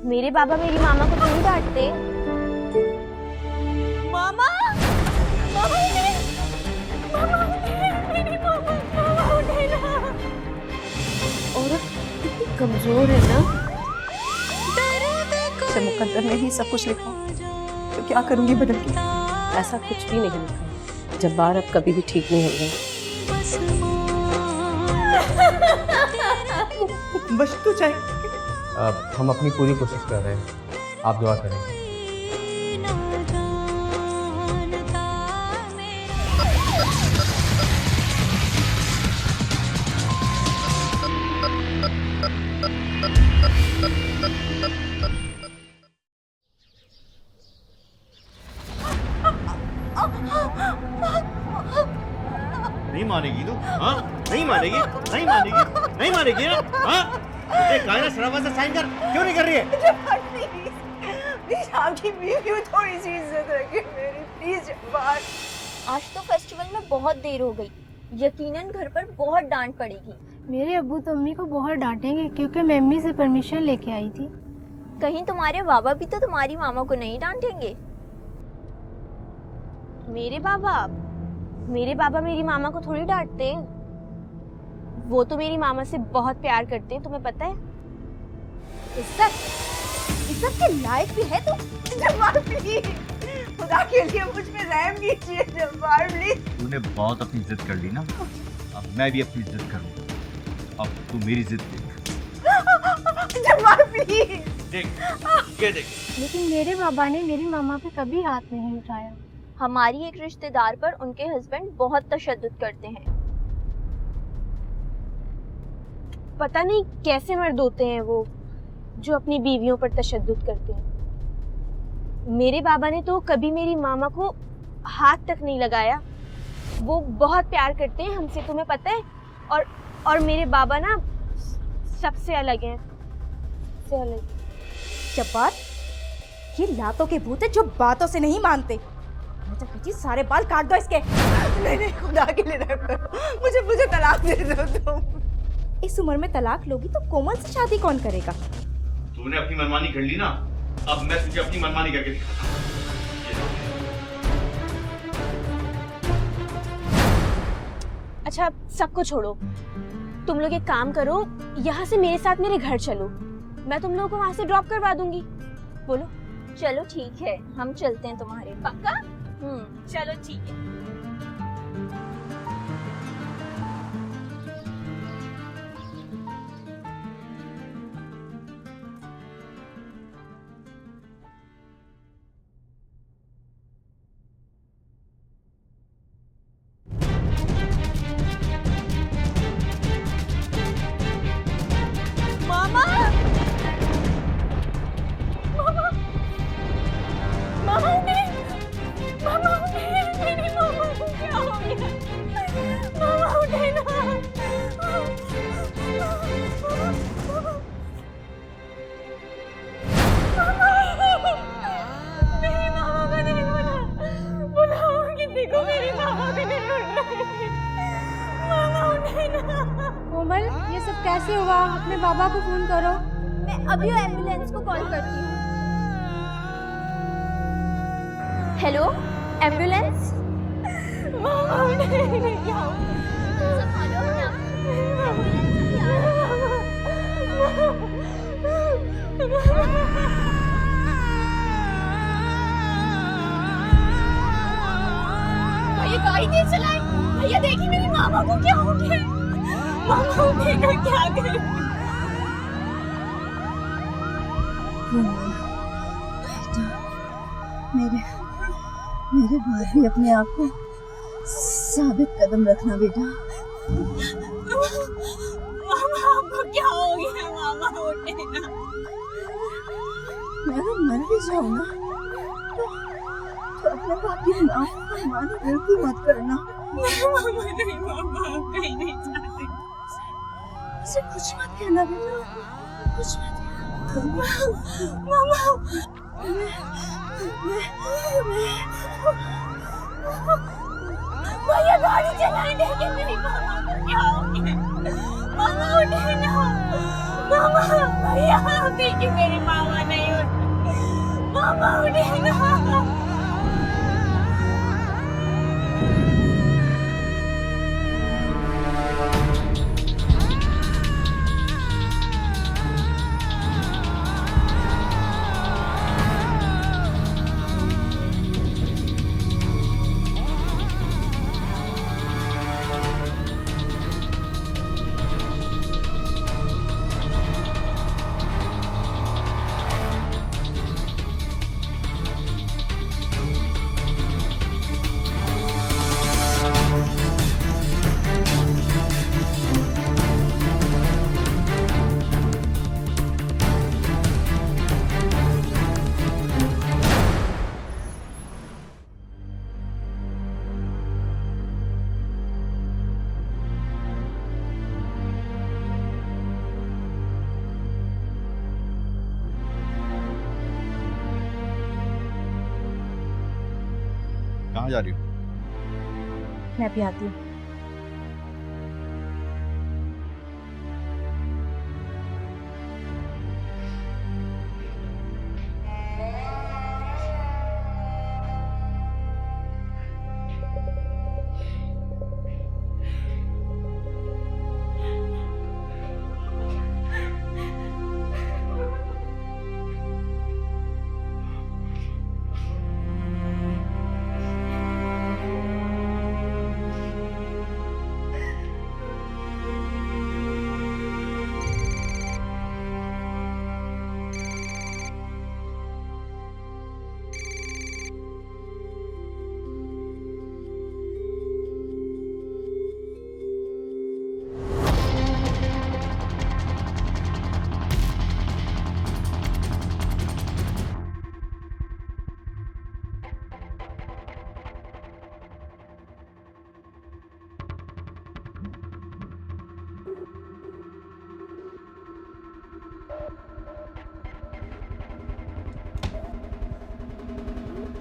मेरे बाबा मेरी मामा को तो नहीं डांटते। मामा, मामा उठे, मामा उठे, मेरी मामा, मामा उठे ना। औरत कितनी कमजोर है ना। से मुकद्दर ने ही सब कुछ लिखा, तो क्या करूंगी बदल के? ऐसा कुछ भी नहीं लिखा। जब्बार अब कभी भी ठीक नहीं होगा। बस तो चाहिए। हम अपनी पूरी कोशिश कर रहे हैं, आप दुआ करें। नहीं मानेगी तू? हाँ? नहीं मानेगी? नहीं मानेगी? नहीं मानेगी ना? हाँ? मुझे कायना सराफत से साइन कर, क्यों नहीं कर रही है? जब्बार प्लीज, प्लीज आपकी बीवी को थोड़ी सी इज्जत रखिए मेरी, प्लीज जब्बार। आज तो फेस्टिवल में बहुत देर हो गई, यकीनन घर पर बहुत डांट पड़ेगी। मेरे अब्बू तो अम्मी को बहुत डांटेंगे क्योंकि मैं अम्मी से परमिशन लेके आई थी। कहीं तुम्हारे बाबा भी तो तुम्हारी मामा को नहीं डांटेंगे? मेरे बाबा मेरी मामा को थोड़ी डांटते हैं। वो तो मेरी मामा से बहुत प्यार करते हैं, तुम्हें पता है। इज्जत के लायक भी है तू? जब्बार प्लीज, खुदा के लिए मुझ पे रहम कीजिए जब्बार प्लीज। तूने बहुत अपनी जिद कर ली ना, अब मैं भी अपनी जिद करूंगा। अब तू मेरी जिद देख। जब्बार प्लीज। देख, ये देख। लेकिन मेरे बाबा ने मेरी मामा पे कभी हाथ नहीं उठाया। हमारी एक रिश्तेदार पर उनके हस्बैंड बहुत तशद्दुद करते हैं। पता नहीं कैसे मर्द होते हैं वो जो अपनी बीवियों पर तशद्दुद करते हैं। मेरे बाबा ने तो कभी मेरी मामा को हाथ तक नहीं लगाया। वो बहुत प्यार करते हैं हमसे, तुम्हें पता है। और मेरे बाबा ना सबसे अलग हैं, सबसे अलग। जब्बार, ये लातों के भूत है जो बातों से नहीं मानते। मैं तो कहती सारे बाल काट दो इसके। नहीं, खुदा के लिए रहम करो, मुझे तलाक दे दो तुम। इस उम्र में तलाक लोगी तो कोमल से शादी कौन करेगा? तूने अपनी मनमानी कर ली ना, अब मैं तुझे अपनी मनमानी करके दिखाता हूं। अच्छा सबको छोड़ो, तुम लोग एक काम करो, यहाँ से मेरे साथ मेरे घर चलो, मैं तुम लोगों को वहाँ से ड्रॉप करवा दूंगी। बोलो। चलो ठीक है, हम चलते हैं तुम्हारे। पक्का? चलो ठीक है। मामा, मामा, मामा उठे, मामा उठे, मेरी मामा को क्या हो गया? मामा उठे ना। मेरी मामा को नहीं बुलाओ किसी को, मेरी मामा को नहीं उठ रही। मामा उठे ना। कोमल, ये सब कैसे हुआ? अपने बाबा को फोन करो। मैं अभी एम्बुलेंस को कॉल करती हूँ। Hello, ambulance. मामा उठे, क्या हो गया? संभालो अपने आप को। एम्बुलेंस अभी आ रही है। भैया गाड़ी तेज चलाएं। भैया देखिए मेरी मामा को क्या हो गया। मामा उठेगा, क्या करें? मेरे बाद भी अपने आप को साबित कदम रखना बेटा। मामा आपको क्या हो गया? मामा उठेगा। मैं अगर मर भी जाऊँ ना तो अपने बाप की नाफरमानी बिल्कुल मत करना। मामा नहीं, मामा आप कहीं नहीं जाते। उसे कुछ मत कहना बेटा, कुछ मत कहना। मामा भैया गाड़ी चलाए, देखिए मेरी मामा को क्या हो गया। मामा उठे ना। मामा भैया देखिए मेरी मामा नहीं मामा उठिए ना। कहाँ जा रही हो? मैं भी आती हूँ।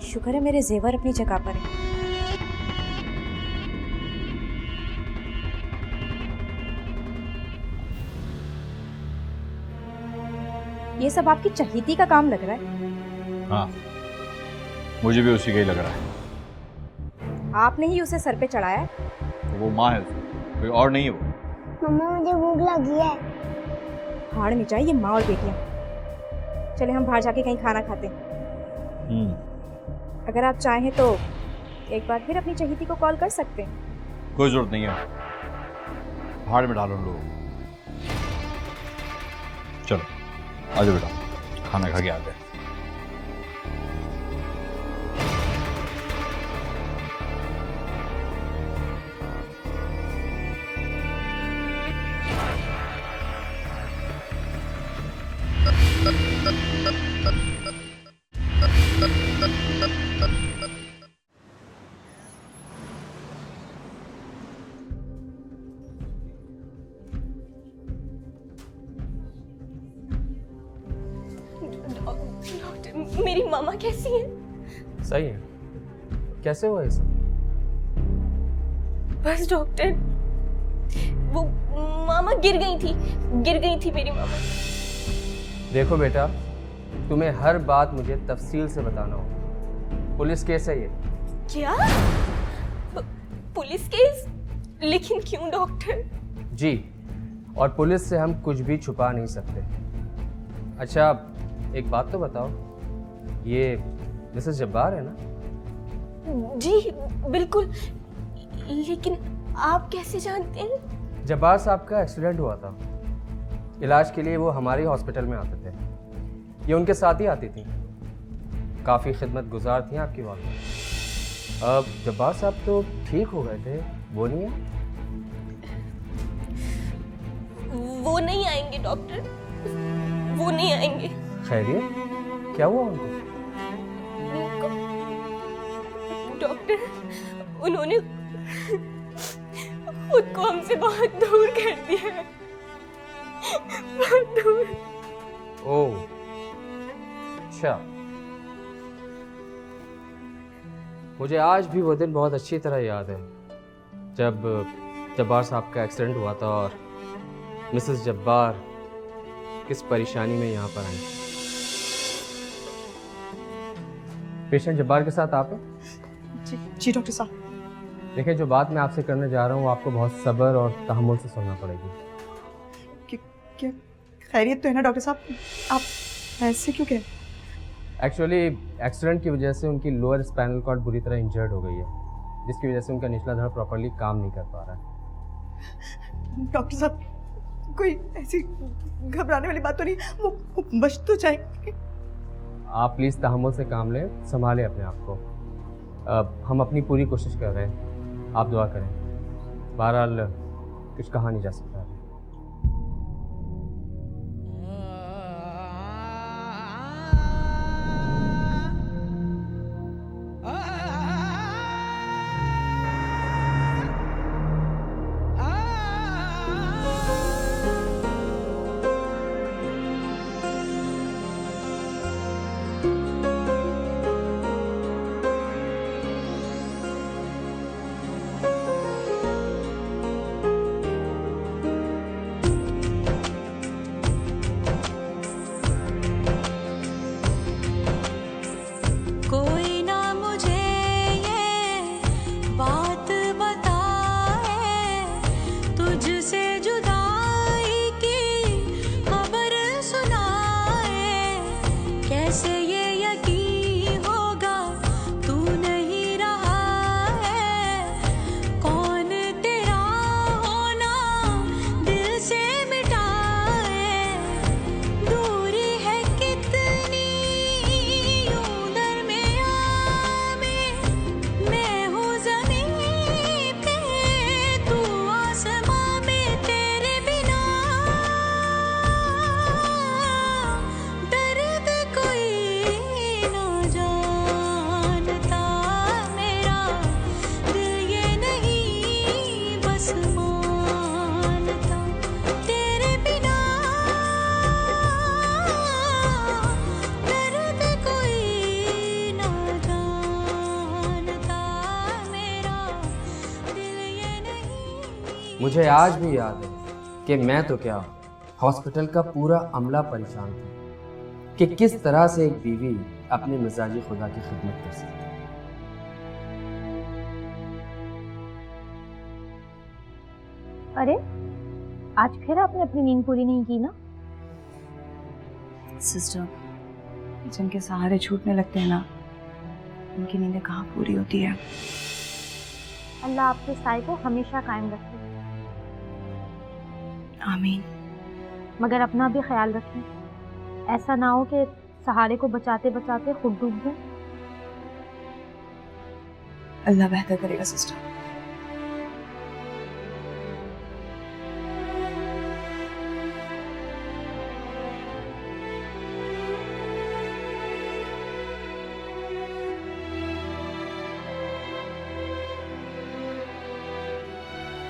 शुक्र है मेरे जेवर अपनी जगह पर है। ये सब आपकी चहेती का काम लग रहा है। हाँ, मुझे भी उसी का ही लग रहा है। आपने ही उसे सर पे चढ़ाया है। तो वो माँ है उसकी, कोई और नहीं है वो। मम्मा मुझे भूख लगी है। हाड़ में जाए ये माँ और बेटियां। चले हम बाहर जाके कहीं खाना खाते हैं। अगर आप चाहें तो एक बार फिर अपनी चहेती को कॉल कर सकते हैं। कोई जरूरत नहीं है, भाड़ में डालो उन लोगों को। चलो आजा बेटा, खाना खा के आते हैं। डॉक्टर, मेरी मामा कैसी है? सही है। कैसे हुआ ये सब? बस डॉक्टर, वो मामा गिर गई थी मेरी मामा। देखो बेटा, तुम्हें हर बात मुझे तफसील से बताना होगा। पुलिस केस है ये। क्या? Police case? लेकिन क्यों डॉक्टर? जी, और पुलिस से हम कुछ भी छुपा नहीं सकते। अच्छा, एक बात तो बताओ, ये मिसेस जब्बार है ना? जी बिल्कुल, लेकिन आप कैसे जानते हैं? जब्बार साहब का एक्सीडेंट हुआ था। इलाज के लिए वो हमारे हॉस्पिटल में आते थे। ये उनके साथ ही आती थी। काफ़ी खिदमत गुजार थी आपकी वालिदा। अब जब्बार साहब तो ठीक हो गए थे, वो नहीं है? वो नहीं आएंगे डॉक्टर, वो नहीं आएंगे। खैरियत, क्या हुआ उनको? डॉक्टर, उन्होंने खुद को हमसे बहुत दूर कर दिया है, बहुत दूर। ओह, अच्छा। मुझे आज भी वो दिन बहुत अच्छी तरह याद है जब जब्बार साहब का एक्सीडेंट हुआ था और मिसेस जब्बार किस परेशानी में यहाँ पर आई। पेशेंट जब्बार के साथ आप हैं? जी जी डॉक्टर साहब। देखिए, जो बात मैं आपसे करने जा रहा हूँ वो आपको बहुत सब्र और तहम्मुल से सुनना पड़ेगी। क्या खैरियत तो है ना डॉक्टर साहब? आप ऐसे क्यों कह? एक्चुअली एक्सीडेंट की वजह से उनकी लोअर स्पाइनल कॉर्ड बुरी तरह इंजर्ड हो गई है, जिसकी वजह से उनका निचला धड़ प्रॉपर्ली काम नहीं कर पा रहा है। डॉक्टर साहब, कोई ऐसी घबराने वाली बात तो नहीं? वो बच तो जाएंगे। आप प्लीज़ तहम्मुल से काम लें, संभालें अपने आप को। हम अपनी पूरी कोशिश कर रहे हैं, आप दुआ करें। बहरहाल कुछ कहा नहीं जा सकता। मुझे आज भी याद है कि मैं तो क्या, हॉस्पिटल का पूरा अमला परेशान था कि किस तरह से एक बीवी अपने मिजाजी खुदा की खिदमत कर सकती है। अरे आज फिर आपने अपनी नींद पूरी नहीं की ना? सिस्टर, जिनके सहारे छूटने लगते हैं ना, उनकी नींदें कहाँ पूरी होती है। अल्लाह आपके साए को हमेशा कायम रखे। आमीन। मगर अपना भी ख्याल रखें, ऐसा ना हो कि सहारे को बचाते बचाते खुद डूब जाए। अल्लाह बेहतर करेगा सिस्टर।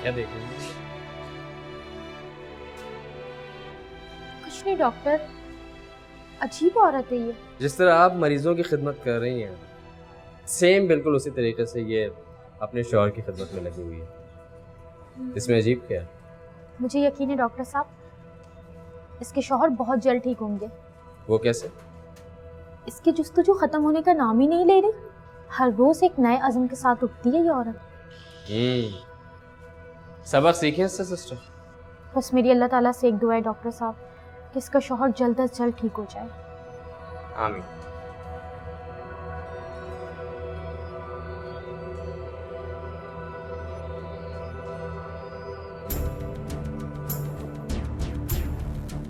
क्या देख रहे हैं? कुछ नहीं डॉक्टर, अजीब औरत है ये। जिस तरह आप मरीजों की खिदमत कर रही हैं, सेम बिल्कुल उसी तरीके से ये अपने शौहर की खिदमत में लगी हुई है। इसमें अजीब क्या है? मुझे यकीन है डॉक्टर साहब, इसके शौहर बहुत जल्द ठीक होंगे। वो कैसे? इसकी जुस्तजू खत्म होने का नाम ही नहीं ले रही। हर रोज एक नए अज़्म के साथ उठती है ये औरत। सबक सीखे इससे सिस्टर। बस मेरी अल्लाह ताला से एक दुआ है डॉक्टर साहब कि इसका शौहर जल्द अज जल्द ठीक हो जाए। आमीन।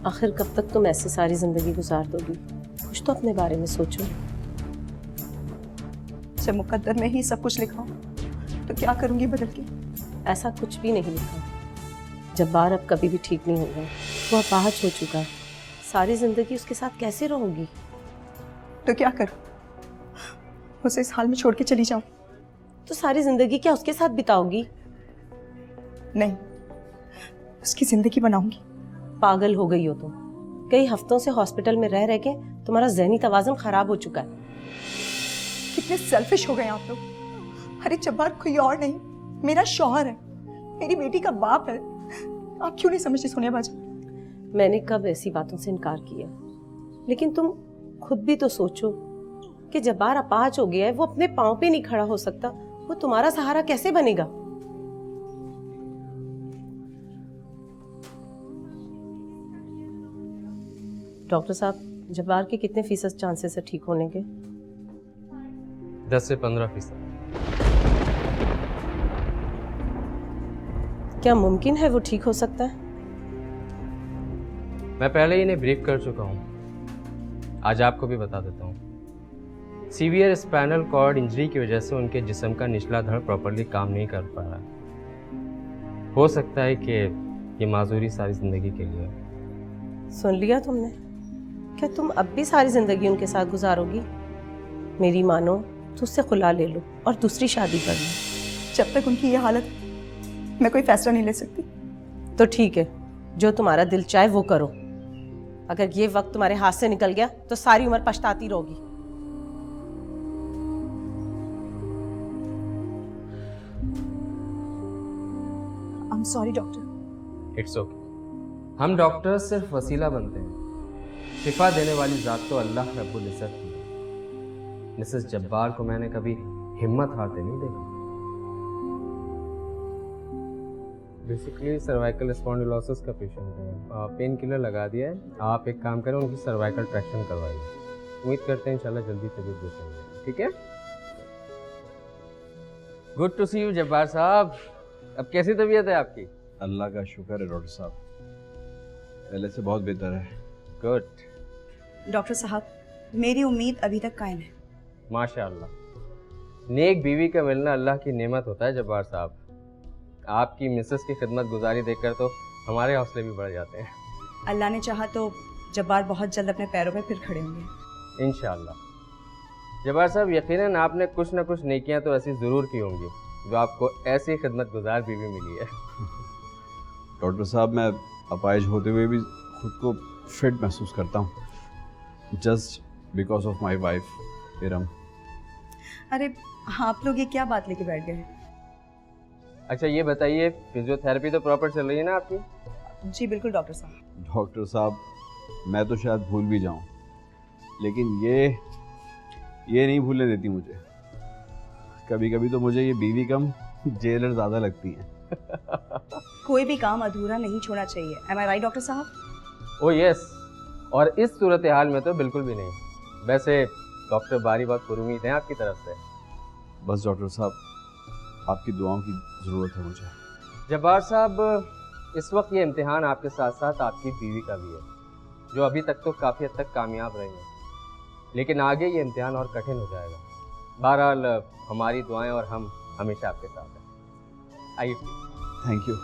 आखिर कब तक तुम ऐसे सारी जिंदगी गुजार दोगी? कुछ तो अपने बारे में सोचो। जब मुकद्दर में ही सब कुछ लिखा हो तो क्या करूंगी बदल के? ऐसा कुछ भी नहीं लिखा। जब्बार अब कभी भी ठीक नहीं होगा। वो अपाहज हो चुका है। सारी जिंदगी उसके साथ कैसे रहोगी? तो क्या करूं? उसे इस हाल में छोड़ के चली जाऊं? तो सारी जिंदगी क्या उसके साथ बिताओगी? नहीं, उसकी जिंदगी बनाऊंगी। पागल हो गई हो तुम। कई हफ्तों से हॉस्पिटल में रह रह के तुम्हारा ज़हनी तवाज़ुन खराब हो चुका है। कितने सेल्फिश हो गए आप लोग। अरे जब्बार कोई और नहीं, मेरा शौहर है, मेरी बेटी का बाप है। आप क्यों नहीं समझती सोनिया बाजी? मैंने कब ऐसी बातों से इनकार किया? लेकिन तुम खुद भी तो सोचो, कि जब्बार अपाहज हो गया है, वो अपने पाँव पे नहीं खड़ा हो सकता, वो तुम्हारा सहारा कैसे बनेगा? डॉक्टर साहब, जब्बार के कितने फीसद चांसेस है ठीक होने के? 10 से 15%। क्या मुमकिन है वो ठीक हो सकता है? मैं पहले ही इन्हें ब्रीफ कर चुका हूँ, आज आपको भी बता देता हूँ। सीवियर स्पाइनल कॉर्ड इंजरी की वजह से उनके जिस्म का निचला धड़ प्रॉपरली काम नहीं कर पा रहा। हो सकता है कि ये माजूरी सारी ज़िंदगी के लिए। सुन लिया तुमने? क्या तुम अब भी सारी ज़िंदगी उनके साथ गुजारोगी? मेरी मानो तो उससे खुला ले लो और दूसरी शादी कर लो। जब तक उनकी ये हालत, मैं कोई फैसला नहीं ले सकती। तो ठीक है, जो तुम्हारा दिल चाहे वो करो। अगर ये वक्त तुम्हारे हाथ से निकल गया तो सारी उम्र पछताती रहोगी। I am sorry doctor. It's okay. हम डॉक्टर सिर्फ वसीला बनते हैं, शिफा देने वाली ज़ात तो अल्लाह रब्बुल इज़्ज़त की है। मिसेस जब्बार को मैंने कभी हिम्मत हारते नहीं देखा। बेसिकली सर्वाइकल स्पॉन्डिलोसिस का पेशेंट है, पेन किलर लगा दिया है। आप एक काम करें, उनकी सर्वाइकल ट्रैक्शन करवाइए। उम्मीद करते हैं इंशाल्लाह जल्दी तबीयत बेहतर हो जाए। ठीक है? Good to see you Jabbar साहब। अब कैसी तबीयत है आपकी? अल्लाह का शुक्र है डॉक्टर साहब, पहले से बहुत बेहतर है। गुड। डॉक्टर साहब, मेरी उम्मीद अभी तक कायम है। माशाअल्लाह, नेक बीवी का मिलना अल्लाह की नेमत होता है जब्बार साहब। आपकी मिसेस की खिदमत गुजारी देखकर तो हमारे हौसले भी बढ़ जाते हैं। अल्लाह ने चाहा तो जब्बार बहुत जल्द अपने पैरों पर फिर खड़े होंगे। इंशाअल्लाह। जब्बार साहब, यकीनन आपने कुछ ना कुछ नेकियां तो ऐसी ज़रूर की होंगी जो आपको ऐसी खिदमत गुजार बीवी मिली है। डॉक्टर साहब, मैं अपाहिज होते हुए भी खुद को फिट महसूस करता हूँ, just because of my wife Iram. अरे आप लोग ये क्या बात लेके बैठ गए? अच्छा ये बताइए, फिजियोथेरेपी तो प्रॉपर चल रही है ना आपकी? जी बिल्कुल डॉक्टर साहब। डॉक्टर साहब, मैं तो शायद भूल भी जाऊँ, लेकिन ये नहीं भूलने देती मुझे। कभी कभी तो मुझे ये बीवी कम जेलर ज़्यादा लगती है। कोई भी काम अधूरा नहीं छोड़ना चाहिए। एम आई राइट डॉक्टर साहब? ओ यस, और इस सूरत हाल में तो बिल्कुल भी नहीं। वैसे डॉक्टर बारी बहुत पुरुमीद हैं आपकी तरफ से। बस डॉक्टर साहब, आपकी दुआओं की ज़रूरत है मुझे। जब्बार साहब, इस वक्त ये इम्तिहान आपके साथ साथ आपकी बीवी का भी है, जो अभी तक तो काफ़ी हद तक कामयाब रही है, लेकिन आगे ये इम्तिहान और कठिन हो जाएगा। बहरहाल हमारी दुआएं और हम हमेशा आपके साथ हैं। आइए। Thank you.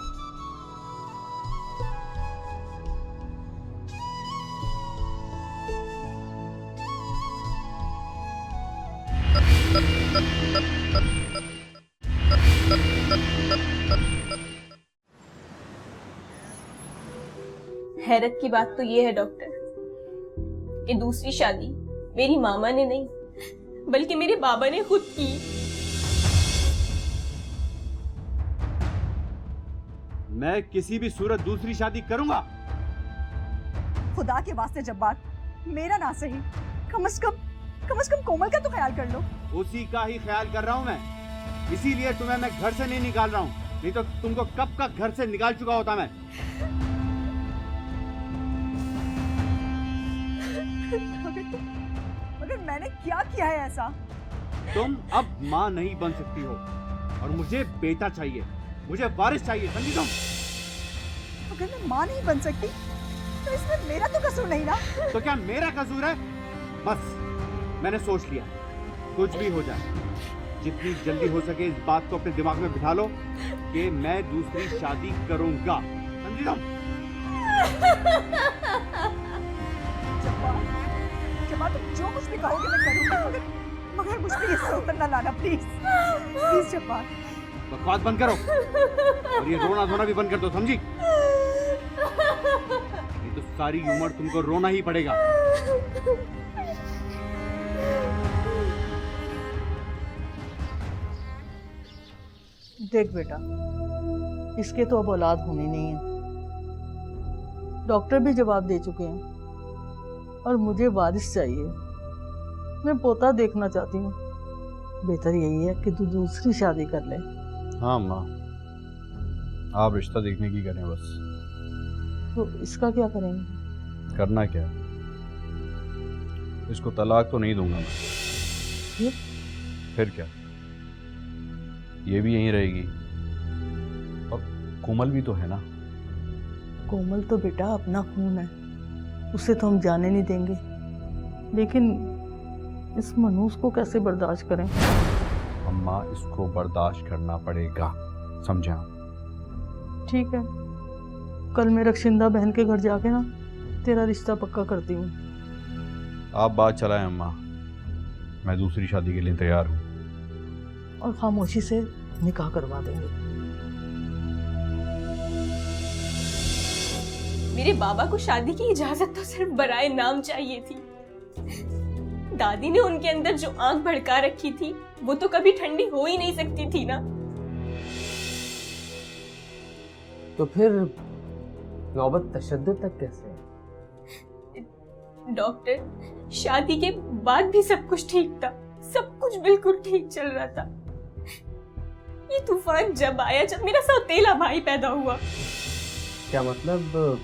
हैरत की बात तो ये है डॉक्टर कि दूसरी शादी मेरी मामा ने नहीं बल्कि मेरे बाबा ने खुद की। मैं किसी भी सूरत दूसरी शादी करूंगा। खुदा के वास्ते जब्बार, मेरा ना सही, कम से कम कोमल का तो ख्याल कर लो। उसी का ही ख्याल कर रहा हूं मैं, इसीलिए तुम्हें मैं घर से नहीं निकाल रहा हूं, नहीं तो तुमको कब का घर से निकाल चुका होता मैं। मगर मैंने क्या किया है ऐसा? तुम अब माँ नहीं बन सकती हो और मुझे बेटा चाहिए, मुझे वारिस चाहिए, समझी तुम? अगर मैं माँ नहीं बन सकती तो इसमें मेरा तो कसूर नहीं ना। तो क्या मेरा कसूर है? बस मैंने सोच लिया, कुछ भी हो जाए, जितनी जल्दी हो सके इस बात को अपने दिमाग में बिठा लो कि मैं दूसरी शादी करूंगा, समझी तुम? जब्बार, तुम जो कुछ भी कहोगे मैं करूंगी, मगर मुझ पे ये सोच ना लाना प्लीज। प्लीज जब्बार। बकवास बंद करो और ये रोना धोना भी बंद कर दो, समझी? नहीं तो सारी उम्र तुमको रोना ही पड़ेगा। देख बेटा, इसके तो अब औलाद होनी नहीं है। डॉक्टर भी जवाब दे चुके हैं और मुझे वारिस चाहिए। मैं पोता देखना चाहती हूँ। बेहतर यही है कि तू दूसरी शादी कर ले। हाँ अम्मा, आप रिश्ता देखने की करें बस। तो इसका क्या करेंगे? करना क्या, इसको तलाक तो नहीं दूंगा मैं। फिर क्या, ये भी यहीं रहेगी और कोमल भी तो है ना। कोमल तो बेटा अपना खून है, उसे तो हम जाने नहीं देंगे, लेकिन इस मनूस को कैसे बर्दाश्त करें? अम्मा, इसको बर्दाश्त करना पड़ेगा, समझा? ठीक है, कल मैं रक्षिंदा बहन के घर जाके ना तेरा रिश्ता पक्का करती हूँ। आप बात चलाएं अम्मा, मैं दूसरी शादी के लिए तैयार हूँ। और खामोशी से निकाह करवा देंगे। मेरे बाबा को शादी की इजाजत तो सिर्फ बराए नाम चाहिए थी। दादी ने उनके अंदर जो आग भड़का रखी थी वो तो कभी ठंडी हो ही नहीं सकती थी ना। तो फिर नौबत तशद्दुद तक कैसे? डॉक्टर, शादी के बाद भी सब कुछ ठीक था, सब कुछ बिल्कुल ठीक चल रहा था। ये तूफान जब आया, जब मेरा सौतेला भाई पैदा हुआ। क्या मतलब?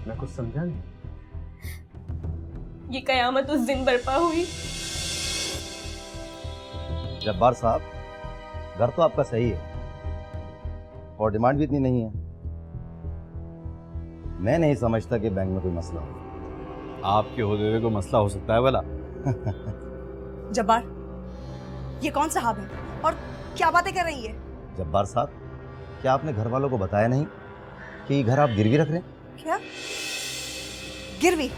मैं कुछ समझा नहीं। ये कयामत उस दिन बरपा हुई। जब्बार साहब, घर तो आपका सही है और डिमांड भी इतनी नहीं है। मैं नहीं समझता कि बैंक में कोई मसला हो। आपके होते हुए कोई मसला हो सकता है भला? जब्बार, ये कौन साहब है और क्या बातें कर रही है? जब्बार साहब, क्या आपने घर वालों को बताया नहीं कि ये घर आप गिरवी रख रहे हैं? क्या गिरवी?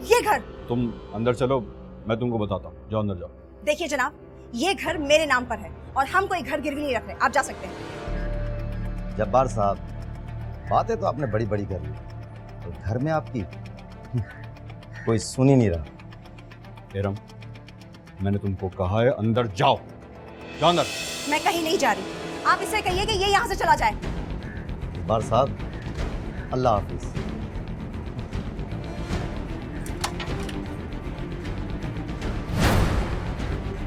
ये घर? तुम अंदर चलो, मैं तुमको बताता हूँ। जाओ अंदर जाओ। देखिए जनाब, ये घर मेरे नाम पर है और हम कोई घर गिरवी नहीं रख रहे। आप जा सकते हैं। जब्बार साहब, बातें तो आपने बड़ी बड़ी कर ली, तो घर में आपकी कोई सुन ही नहीं रहा। एरम, मैंने तुमको कहा है अंदर जाओ। जाओ अंदर। मैं कहीं नहीं जा रही। आप इसे कहिए कि ये यहाँ से चला जाए। जब्बार साहब, अल्लाह हाफिज।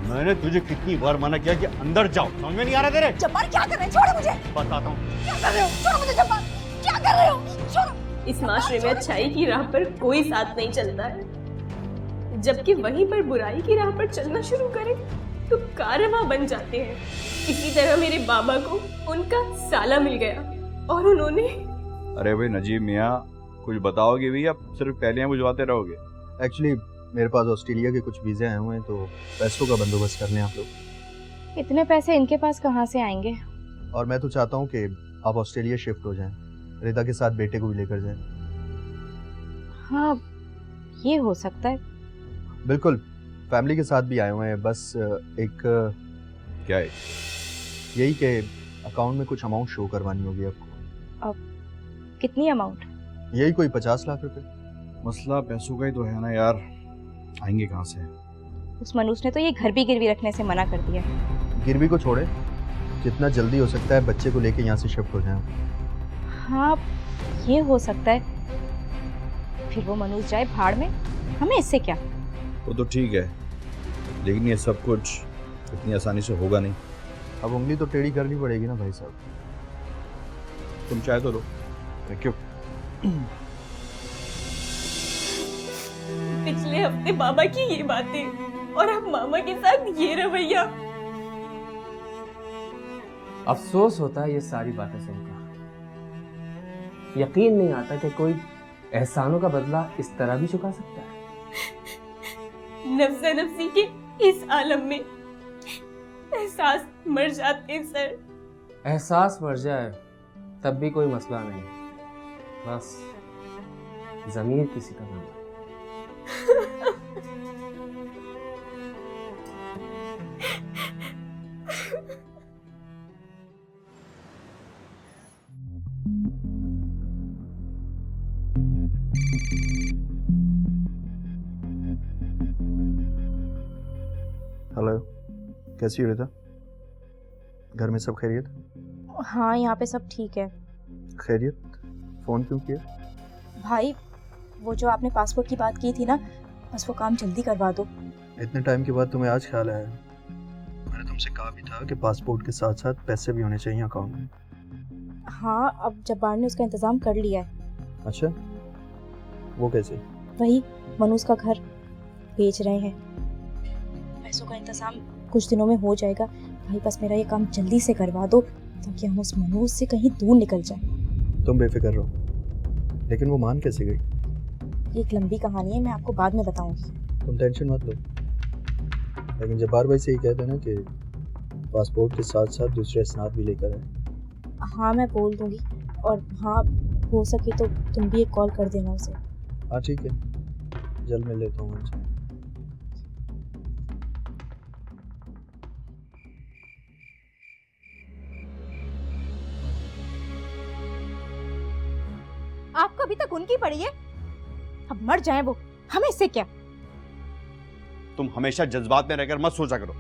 मैंने तुझे कितनी बार मना किया कि अंदर जाओ, समझ में नहीं आ रहा तेरे? जब्बार क्या कर रहे हैं? छोड़ो मुझे। बताता हूँ। क्या कर रहे हो? छोड़ो मुझे जब्बार। क्या कर रहे हो? छोड़ो। इस माशरे में अच्छाई की राह पर कोई साथ नहीं चलता है, जबकि वहीं पर बुराई की राह पर चलना शुरू करें तो कारवां बन जाते हैं। इसी तरह मेरे बाबा को उनका साला मिल गया और उन्होंने। अरे भाई नजीब मियाँ, कुछ बताओगे भी या सिर्फ पहले बुझवाते रहोगे? एक्चुअली मेरे पास ऑस्ट्रेलिया के कुछ वीज़े आए हुए हैं, तो पैसों का बंदोबस्त कर लें आप लोग। इतने पैसे इनके पास कहाँ से आएंगे? और मैं तो चाहता हूँ कि आप ऑस्ट्रेलिया शिफ्ट हो जाएं, रिदा के साथ बेटे को भी लेकर जाएं। हाँ, ये हो सकता है। बिल्कुल, फैमिली के साथ भी आए हुए हैं। बस एक क्या है? यही कि अकाउंट में कुछ अमाउंट शो करवानी होगी आपको। अब कितनी अमाउंट? यही कोई 50 लाख रुपए। मसला पैसों का ही तो है ना यार, आएंगे कहाँ से? उस मनुष्य ने तो ये घर भी गिरवी रखने से मना कर दिया। गिरवी को छोड़े, जितना जल्दी हो सकता है बच्चे को लेके यहाँ से शिफ्ट हो जाएं। हाँ, ये हो सकता है। फिर वो मनुष्य जाए भाड़ में, हमें इससे क्या? वो तो ठीक है, लेकिन ये सब कुछ इतनी आसानी से होगा नहीं। अब उंगली तो टेढ़ी करनी पड़ेगी ना भाई साहब। तुम चाहे तो लो। क्यों? पिछले हफ्ते बाबा की ये बातें और अब मामा के साथ ये रवैया। अफसोस होता है ये सारी बातें सुनकर। यकीन नहीं आता कि कोई एहसानों का बदला इस तरह भी चुका सकता है। नफ्सा नफ्सी के इस आलम में एहसास मर जाते हैं सर। एहसास मर जाए तब भी कोई मसला नहीं, बस ज़मीर किसी का नाम है। हेलो, कैसी हो रिदा? घर में सब खैरियत? हाँ, यहाँ पे सब ठीक है। खैरियत? फ़ोन क्यों किया? भाई, वो जो आपने पासपोर्ट की बात की थी ना, बस वो काम जल्दी करवा दो। इतने टाइम के बाद तुम्हें आज ख्याल आया? मैंने तुमसे कहा भी था कि पासपोर्ट के साथ साथ पैसे भी होने चाहिए अकाउंट में। हाँ, अब जब्बार ने उसका इंतजाम कर लिया है। अच्छा, वो कैसे? वही मनूज का घर बेच रहे हैं, पैसों का इंतजाम कुछ दिनों में हो जाएगा। भाई बस मेरा ये काम जल्दी से करवा दो ताकि हम उस मनोज से कहीं दूर निकल जाएं। तुम बेफिक्र रहो, लेकिन वो मान कैसे गई? ये एक लंबी कहानी है, मैं आपको बाद में बताऊंगी। तुम टेंशन मत लो, लेकिन जब्बार भाई से ही कह देना कि पासपोर्ट के साथ साथ दूसरे इसनाद भी लेकर आए। हाँ, मैं बोल दूंगी। और हाँ, हो सके तो तुम भी एक कॉल कर देना उसे। हाँ ठीक है, जल्द मिल लेता हूँ उनसे। आपको अभी तक उनकी पड़ी है? अब मर जाए वो, हमें इससे क्या? तुम हमेशा जज्बात में रहकर मत सोचा करो।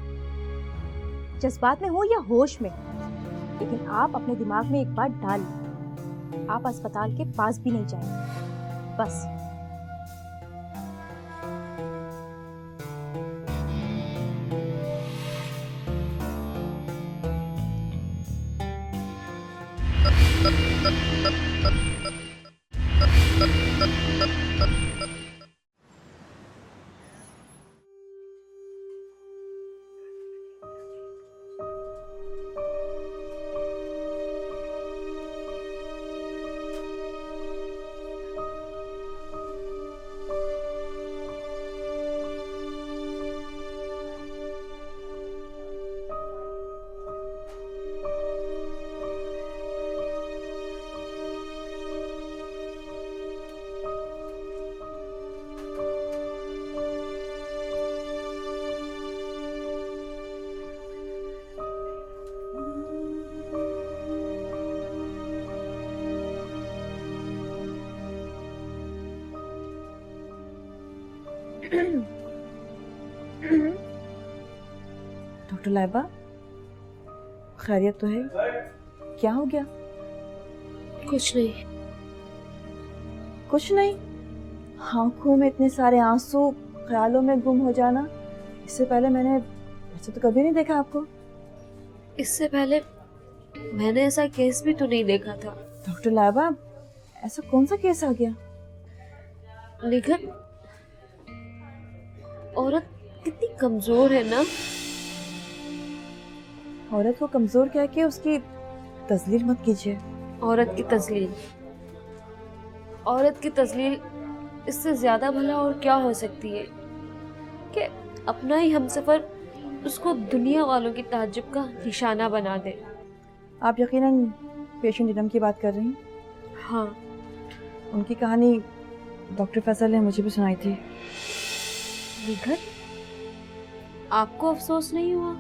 जज्बात में हो या होश में, लेकिन आप अपने दिमाग में एक बात डाल लें, आप अस्पताल के पास भी नहीं जाएंगे। बस डॉक्टर लाइबा, खैरियत तो है? क्या हो गया? कुछ नहीं। कुछ नहीं? आंखों में इतने सारे आंसू, ख्यालों में गुम हो जाना, इससे पहले मैंने ऐसे तो कभी नहीं देखा आपको। इससे पहले मैंने ऐसा केस भी तो नहीं देखा था। डॉक्टर लाइबा, ऐसा कौन सा केस आ गया? लेकिन औरत कितनी कमजोर है ना। औरत को कमजोर कह के उसकी तजलील मत कीजिए। औरत की तजलील, औरत की तजलील इससे ज्यादा भला और क्या हो सकती है कि अपना ही हमसफर उसको दुनिया वालों की ताज्जुब का निशाना बना दे। आप यकीनन पेशेंट इनम की बात कर रही हैं? हाँ, उनकी कहानी डॉक्टर फैसल ने मुझे भी सुनाई थी। निखत, आपको अफसोस नहीं हुआ?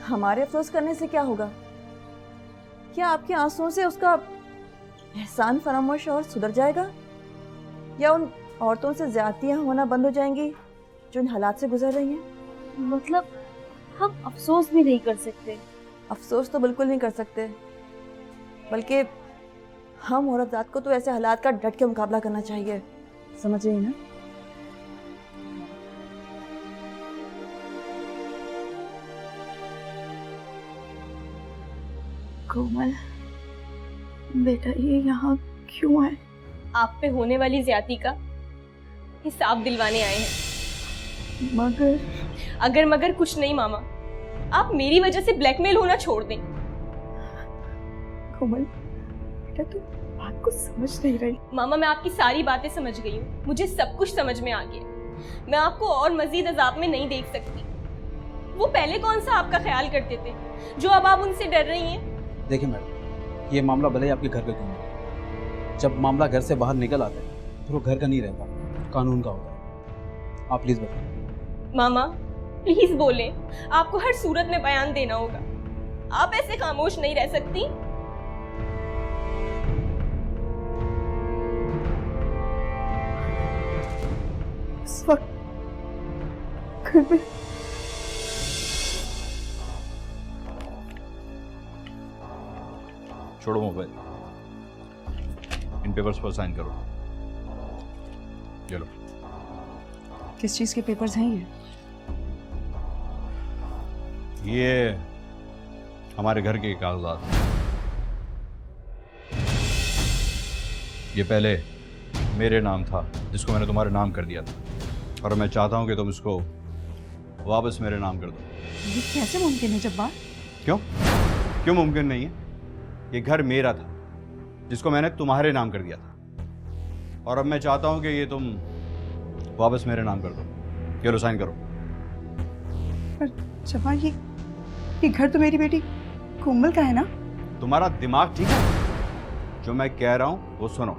हमारे अफसोस करने से क्या होगा? क्या आपके आंसुओं से उसका एहसान फरामोश और सुधर जाएगा, या उन औरतों से ज्यादतियां होना बंद हो जाएंगी जो इन हालात से गुजर रही हैं? मतलब हम अफसोस भी नहीं कर सकते? अफसोस तो बिल्कुल नहीं कर सकते, बल्कि हम औरत जात को तो ऐसे हालात का डट के मुकाबला करना चाहिए। समझ रही ना? कोमल बेटा, ये यहाँ क्यों है? आप पे होने वाली ज्यादती का हिसाब दिलवाने आए हैं। मगर अगर मगर कुछ नहीं मामा, आप मेरी वजह से ब्लैकमेल होना छोड़ दें। कोमल बेटा, तू बात को समझ नहीं रही। मामा, मैं आपकी सारी बातें समझ गई हूँ, मुझे सब कुछ समझ में आ गया। मैं आपको और मजीद अजाब में नहीं देख सकती। वो पहले कौन सा आपका ख्याल करते थे जो अब आप उनसे डर रही हैं? देखिए मैडम, ये मामला भले ही आपके घर का क्यों है, जब मामला घर से बाहर निकल आता है तो वो घर का नहीं रहता, कानून का होता है। आप प्लीज बताइए। मामा प्लीज बोलें, आपको हर सूरत में बयान देना होगा। आप ऐसे खामोश नहीं रह सकती। इस वक्त घर में छोड़ो मोबाइल, इन पेपर्स पर साइन करो। ये लो। किस चीज़ के पेपर्स हैं ये हमारे घर के कागजात हैं। ये पहले मेरे नाम था, जिसको मैंने तुम्हारे नाम कर दिया था, और मैं चाहता हूँ कि तुम इसको वापस मेरे नाम कर दो। ये कैसे मुमकिन है जब्बार? क्यों मुमकिन नहीं है? ये घर मेरा था, जिसको मैंने तुम्हारे नाम कर दिया था, और अब मैं चाहता हूँ कि ये तुम वापस मेरे नाम कर दो। ये लो, साइन करो। पर जब्बार, ये घर तो मेरी बेटी कोमल का है ना? तुम्हारा दिमाग ठीक है? जो मैं कह रहा हूँ वो सुनो,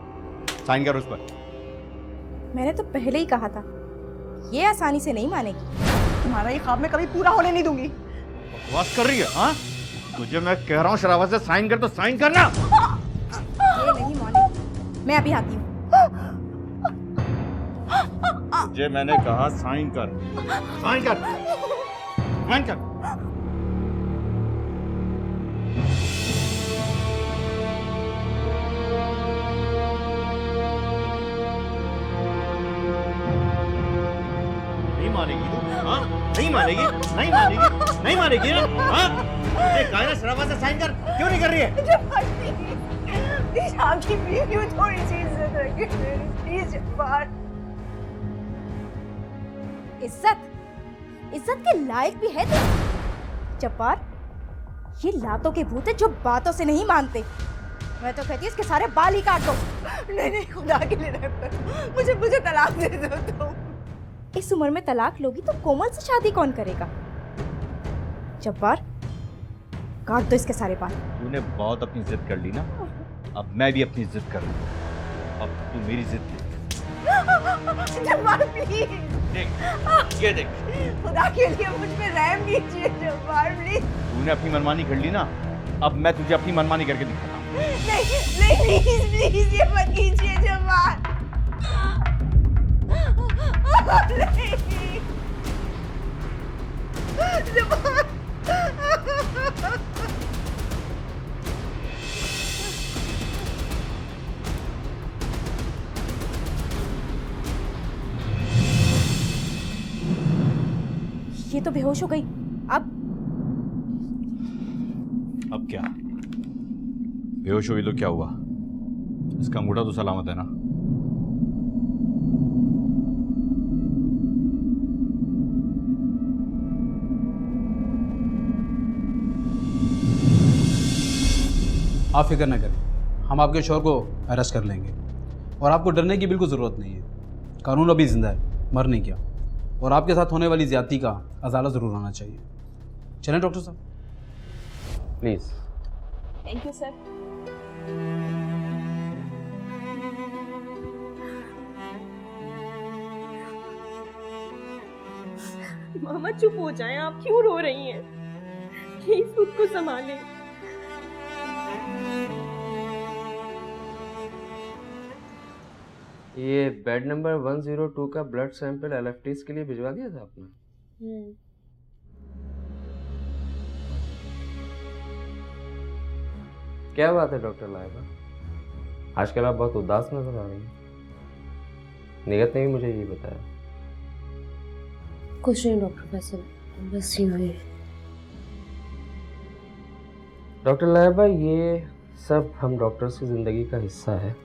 साइन करो उस पर। मैंने तो पहले ही कहा था, ये आसानी से नहीं मानेगी। तुम्हारा ये ख्वाब मैं कभी पूरा होने नहीं दूंगी। बकवास कर रही है? हाँ, तुझे मैं कह रहा हूँ शराफत से साइन कर, तो साइन करना। ये नहीं मानेगी, मैं अभी आती हूँ। तुझे मैंने कहा साइन कर, साइन कर, साइन कर। नहीं मानेगी तू? हाँ, नहीं मानेगी, नहीं मानेगी, नहीं मानेगी ना? हाँ, ये कायरा शराफत से साइन कर, क्यों नहीं कर रही है? प्लीज आपकी बीवी थोड़ी सी इज्जत रखिए मेरी, प्लीज जब्बार। इज्जत के लायक भी है तू जब्बार। ये लातों के भूत है जो बातों से नहीं मानते। मैं तो कहती हूँ इसके सारे बाल ही काट दो। नहीं, खुदा के लिए रहम करो, मुझे तलाक दे दो तुम। इस उम्र में तलाक लोगी तो कोमल से शादी कौन करेगा? जब्बार, काट दो इसके सारे बाल। तूने बहुत अपनी जिद कर ली ना, अब मैं भी अपनी जिद कर लूँ। अब तू मेरी जिद देख। जब्बार प्लीज, देख, ये देख। खुदा के लिए मुझ पे रहम कीजिए जब्बार प्लीज। तूने अपनी मनमानी कर ली ना, अब मैं तुझे अपनी मनमानी करके दिखाता हूँ। नहीं, प्लीज ये मत कीजिए जब्बार। नहीं, जब्बार। ये तो बेहोश हो गई। अब क्या? बेहोश हुई तो क्या हुआ? इसका अंगूठा तो सलामत है ना? आप फिक्र न करें, हम आपके शोहर को अरेस्ट कर लेंगे और आपको डरने की बिल्कुल ज़रूरत नहीं है। कानून अभी जिंदा है, मर नहीं गया, और आपके साथ होने वाली ज्यादती का अदालत ज़रूर होना चाहिए। चलें डॉक्टर साहब, प्लीज़। Thank you sir. मामा चुप हो जाएं, आप क्यों रो रही हैं? प्लीज खुद को संभालें। ये बेड नंबर 102 का ब्लड सैंपल एलएफटीज के लिए भिजवा दिया था आपने? क्या बात है डॉक्टर लाइबा, आजकल आप बहुत उदास नजर आ रही हैं। निगत ने भी मुझे यही बताया। कुछ नहीं डॉक्टर फैसल, बस यूं ही। डॉक्टर लाइबा, ये सब हम डॉक्टर्स की ज़िंदगी का हिस्सा है।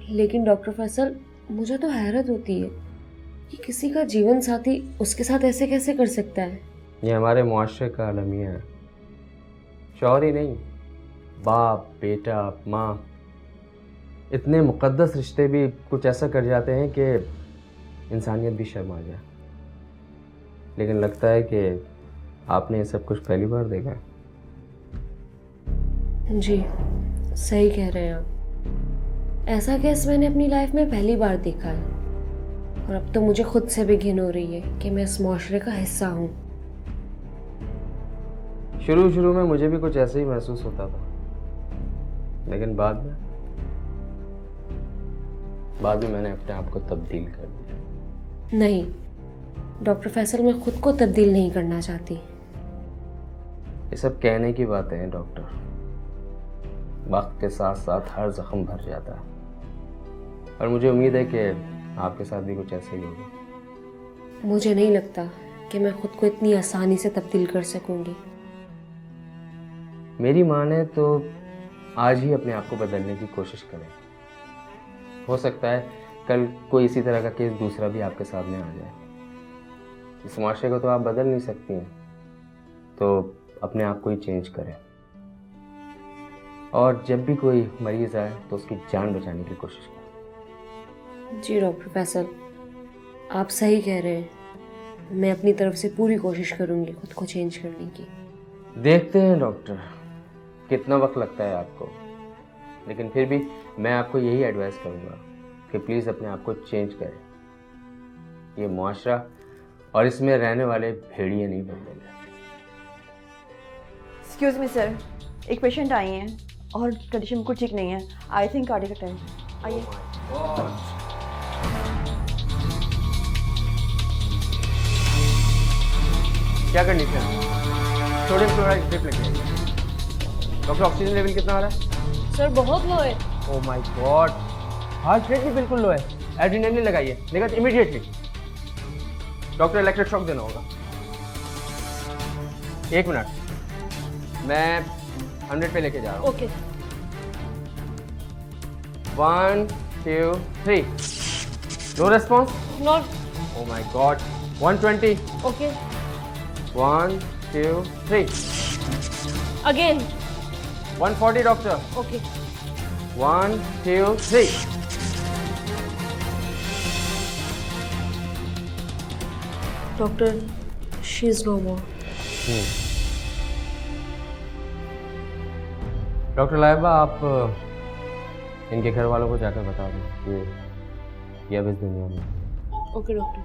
लेकिन डॉक्टर फैसल, मुझे तो हैरत होती है कि किसी का जीवन साथी उसके साथ ऐसे कैसे कर सकता है। ये हमारे मुआशरे का अलमिया है। शौहर ही नहीं, बाप, बेटा, माँ, इतने मुक़द्दस रिश्ते भी कुछ ऐसा कर जाते हैं कि इंसानियत भी शर्मा जाए। लेकिन लगता है कि आपने ये सब कुछ पहली बार देखा। जी सही कह रहे हैं आप। ऐसा केस मैंने अपनी लाइफ में पहली बार देखा है, और अब तो मुझे खुद से भी घिन हो रही है कि मैं इस मुआशरे का हिस्सा हूँ। शुरू में मुझे भी कुछ ऐसे ही महसूस होता था, लेकिन बाद में मैंने अपने आप को तब्दील कर दिया। नहीं डॉक्टर फैसल, मैं खुद को तब्दील नहीं करना चाहती। ये सब कहने की बातें हैं डॉक्टर। वक्त के साथ साथ हर जख्म भर जाता है, और मुझे उम्मीद है कि आपके साथ भी कुछ ऐसे ही होगा। मुझे नहीं लगता कि मैं खुद को इतनी आसानी से तब्दील कर सकूंगी। मेरी माने तो आज ही अपने आप को बदलने की कोशिश करें। हो सकता है कल कोई इसी तरह का केस दूसरा भी आपके सामने आ जाए। इस माशरे को तो आप बदल नहीं सकती हैं, तो अपने आप को ही चेंज करें। और जब भी कोई मरीज आए तो उसकी जान बचाने की कोशिश करें। जी डॉक्टर फैसल, आप सही कह रहे हैं। मैं अपनी तरफ से पूरी कोशिश करूंगी खुद को चेंज करने की। देखते हैं डॉक्टर कितना वक्त लगता है आपको, लेकिन फिर भी मैं आपको यही एडवाइस करूंगा कि प्लीज़ अपने आप को चेंज करें। ये मुआशरा और इसमें रहने वाले भेड़िए नहीं बदलेंगे। एक्सक्यूज मी सर, एक पेशेंट आई हैं और कंडीशन बिल्कुल ठीक नहीं है। I think cardiac attack. आइए। क्या कंडीशन? सोडियम क्लोराइड ड्रिप लगी है। डॉक्टर ऑक्सीजन लेवल कितना आ रहा है? सर बहुत लो है। ओह माय गॉड, हार्ट रेट भी बिल्कुल लो है। एड्रेनलिन लगाइए, लेकिन इमीडिएटली। डॉक्टर इलेक्ट्रिक शॉक देना होगा। 1 मिनट, मैं 100 पे लेके जा रहा हूँ। Okay. 1 2 3। No response? Not. Oh my God. 120। Okay. 1 2 3। Again. 140 doctor. Okay. 1 2 3। Doctor, she is no more. Doctor Laiba, आप इनके घर वालों को जाकर बता दें कि ये अब इस दुनिया में। Okay doctor.